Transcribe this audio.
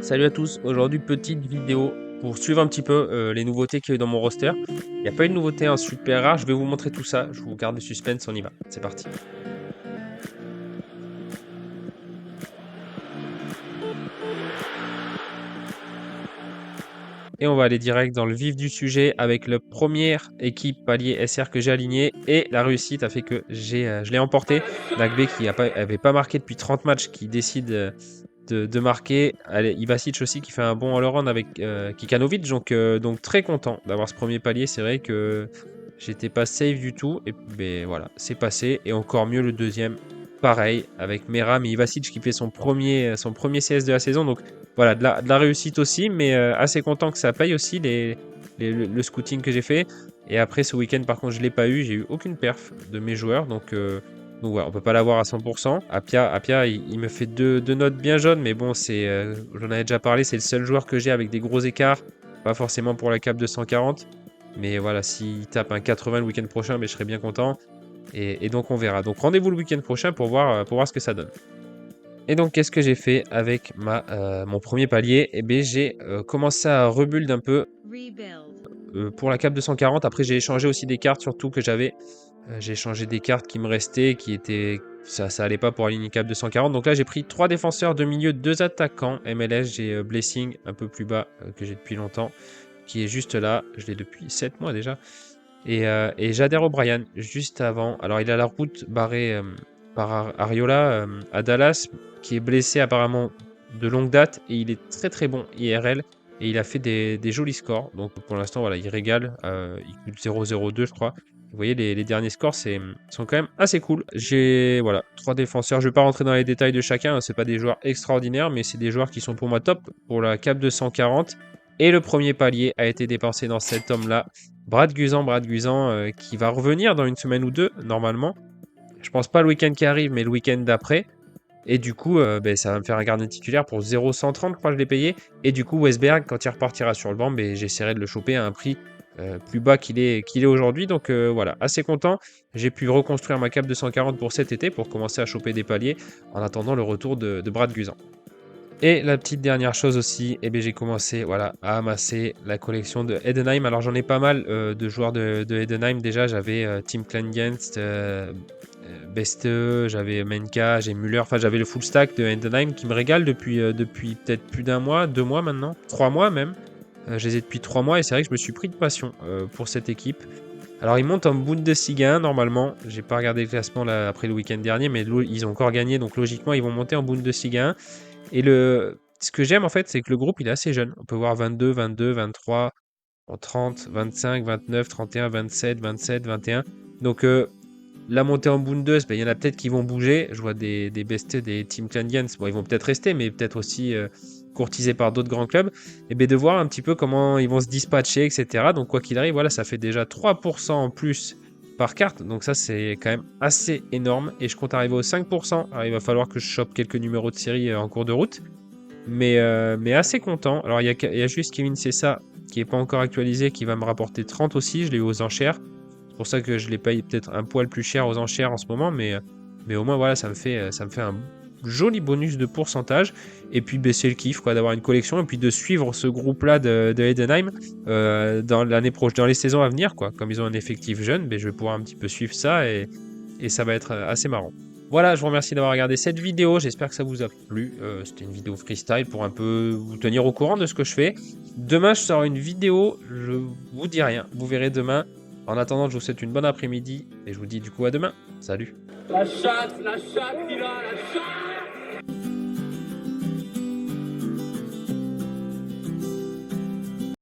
Salut à tous, aujourd'hui petite vidéo pour suivre un petit peu les nouveautés qu'il y a eu dans mon roster. Il n'y a pas eu de nouveauté en super rare, je vais vous montrer tout ça, je vous garde le suspense, on y va, c'est parti. Et on va aller direct dans le vif du sujet avec la première équipe palier SR que j'ai alignée et la réussite a fait que je l'ai emporté. Nagbe qui avait pas marqué depuis 30 matchs qui décide de marquer. Allez, Ivacic aussi qui fait un bon all-around avec Kikanovic. Donc très content d'avoir ce premier palier. C'est vrai que j'étais pas safe du tout. Et ben, voilà, c'est passé. Et encore mieux le deuxième. Pareil, avec Meram et Ivacic qui fait son premier CS de la saison. Donc voilà, de la réussite aussi. Mais assez content que ça paye aussi le scouting que j'ai fait. Et après ce week-end, par contre, je l'ai pas eu. J'ai eu aucune perf de mes joueurs. Donc voilà, on peut pas l'avoir à 100%. Apia il me fait deux notes bien jaunes, mais bon, j'en avais déjà parlé, c'est le seul joueur que j'ai avec des gros écarts. Pas forcément pour la cape de 140. Mais voilà, s'il tape un 80 le week-end prochain, mais je serais bien content. Et donc on verra. Donc rendez-vous le week-end prochain pour voir ce que ça donne. Et donc qu'est-ce que j'ai fait avec mon premier palier? Eh bien j'ai commencé à rebuild un peu pour la cape de 140. Après j'ai échangé aussi des cartes surtout que j'avais. J'ai échangé des cartes qui me restaient, qui étaient... Ça allait pas pour aligner cap de 140. Donc là, j'ai pris 3 défenseurs de milieu, 2 attaquants. MLS, j'ai Blessing un peu plus bas que j'ai depuis longtemps, qui est juste là. Je l'ai depuis 7 mois déjà. Et Jader O'Brien, juste avant. Alors, il a la route barrée par Ariola à Dallas, qui est blessé apparemment de longue date. Et il est très très bon IRL. Et il a fait des jolis scores. Donc pour l'instant, voilà, il régale. Il coûte 0,02, je crois. Vous voyez, les derniers scores sont quand même assez cool. J'ai voilà, 3 défenseurs. Je ne vais pas rentrer dans les détails de chacun. Ce pas des joueurs extraordinaires, mais c'est des joueurs qui sont pour moi top pour la cape de 140. Et le premier palier a été dépensé dans cet homme-là. Brad Guzan, qui va revenir dans une semaine ou deux, normalement. Je pense pas le week-end qui arrive, mais le week-end d'après. Et du coup, ben, ça va me faire un gardien titulaire pour 0,130, je crois que je l'ai payé. Et du coup, Westberg, quand il repartira sur le banc, ben, j'essaierai de le choper à un prix plus bas qu'il est aujourd'hui. Donc voilà, assez content. J'ai pu reconstruire ma cape de 140 pour cet été pour commencer à choper des paliers en attendant le retour de Brad Guzan. Et la petite dernière chose aussi, eh bien, j'ai commencé voilà, à amasser la collection de Edenheim. Alors j'en ai pas mal de joueurs de Edenheim. Déjà j'avais Tim Kleindienst, Beste, j'avais Menka, j'ai Müller. Enfin j'avais le full stack de Edenheim qui me régale depuis peut-être plus d'un mois, 2 mois maintenant, 3 mois même. Je les ai depuis 3 mois et c'est vrai que je me suis pris de passion pour cette équipe. Alors ils montent en Bundesliga 1 normalement. J'ai pas regardé le classement là, après le week-end dernier, mais ils ont encore gagné. Donc logiquement ils vont monter en Bundesliga 1. Et ce que j'aime en fait, c'est que le groupe il est assez jeune. On peut voir 22, 22, 23, 30, 25, 29, 31, 27, 27, 21. Donc la montée en Bundes, ben, il y en a peut-être qui vont bouger. Je vois des bestes, des Team Canadiens. Bon, ils vont peut-être rester, mais peut-être aussi courtisés par d'autres grands clubs. Et bien de voir un petit peu comment ils vont se dispatcher, etc. Donc quoi qu'il arrive, voilà, ça fait déjà 3% en plus par carte. Donc ça, c'est quand même assez énorme. Et je compte arriver aux 5%. Alors il va falloir que je chope quelques numéros de série en cours de route. Mais assez content. Alors il y a juste Kevin Cessa qui n'est pas encore actualisé, qui va me rapporter 30 aussi. Je l'ai eu aux enchères. C'est pour ça que je les paye peut-être un poil plus cher aux enchères en ce moment. Mais au moins, voilà, ça me fait un joli bonus de pourcentage. Et puis baisser le kiff quoi, d'avoir une collection. Et puis de suivre ce groupe-là de Edenheim dans l'année prochaine, dans les saisons à venir. Quoi. Comme ils ont un effectif jeune, ben, je vais pouvoir un petit peu suivre ça. Et ça va être assez marrant. Voilà, je vous remercie d'avoir regardé cette vidéo, j'espère que ça vous a plu. C'était une vidéo freestyle pour un peu vous tenir au courant de ce que je fais. Demain, je sors une vidéo, je vous dis rien, vous verrez demain. En attendant, je vous souhaite une bonne après-midi et je vous dis du coup à demain. Salut. La chatte, il a la chatte.